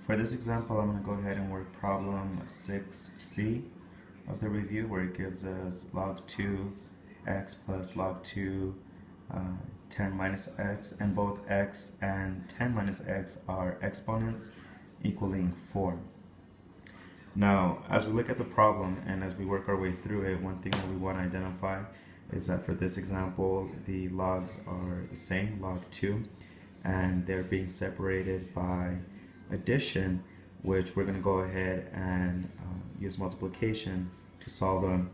For this example, I'm going to go ahead and work problem 6c of the review, where it gives us log 2x plus log 2 10 minus x, and both x and 10 minus x are exponents equaling 4. Now, as we look at the problem and as we work our way through it, one thing that we want to identify is that for this example, the logs are the same, log 2, and they're being separated by addition, which we're going to go ahead and use multiplication to solve them,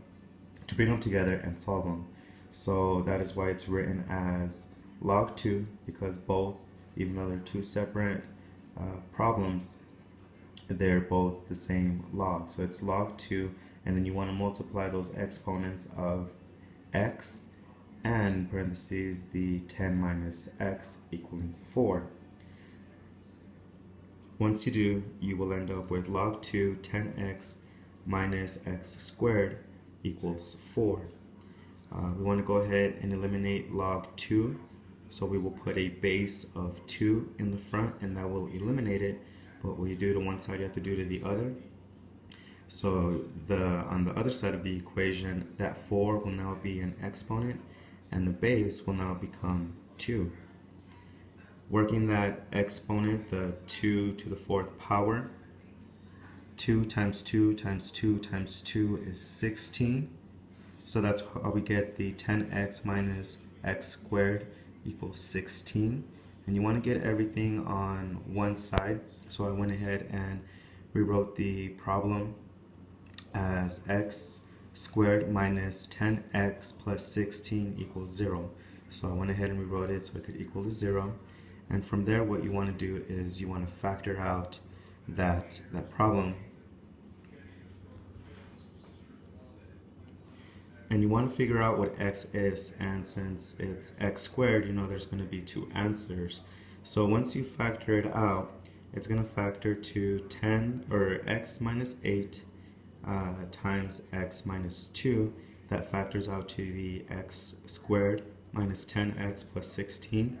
to bring them together and solve them. So that is why it's written as log 2, because both, even though they're two separate problems, they're both the same log. So it's log 2, and then you want to multiply those exponents of x and parentheses the 10 minus x equaling 4. Once you do, you will end up with log 2 10x minus x squared equals 4. We want to go ahead and eliminate log 2, so we will put a base of 2 in the front, and that will eliminate it. But what you do to one side, you have to do to the other. So on the other side of the equation, that 4 will now be an exponent, and the base will now become 2. Working that exponent, the 2 to the 4th power, 2 times 2 times 2 times 2 is 16. So that's how we get the 10x minus x squared equals 16. And you want to get everything on one side. So I went ahead and rewrote the problem as x squared minus 10x plus 16 equals 0. So I went ahead and rewrote it so it could equal to 0. And from there, what you want to do is you want to factor out that problem. And you want to figure out what x is, and since it's x squared, you know there's going to be two answers. So once you factor it out, it's going to factor to 10 or x minus 8 times x minus 2. That factors out to the x squared minus 10x plus 16.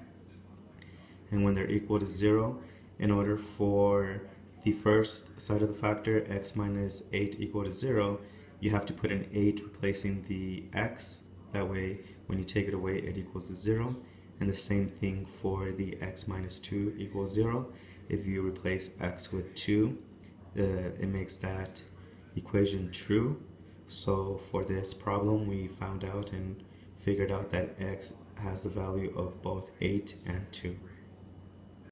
And when they're equal to 0, in order for the first side of the factor, x minus 8 equal to 0, you have to put an 8 replacing the x. That way, when you take it away, it equals to 0. And the same thing for the x minus 2 equals 0. If you replace x with 2, it makes that equation true. So for this problem, we found out and figured out that x has the value of both 8 and 2.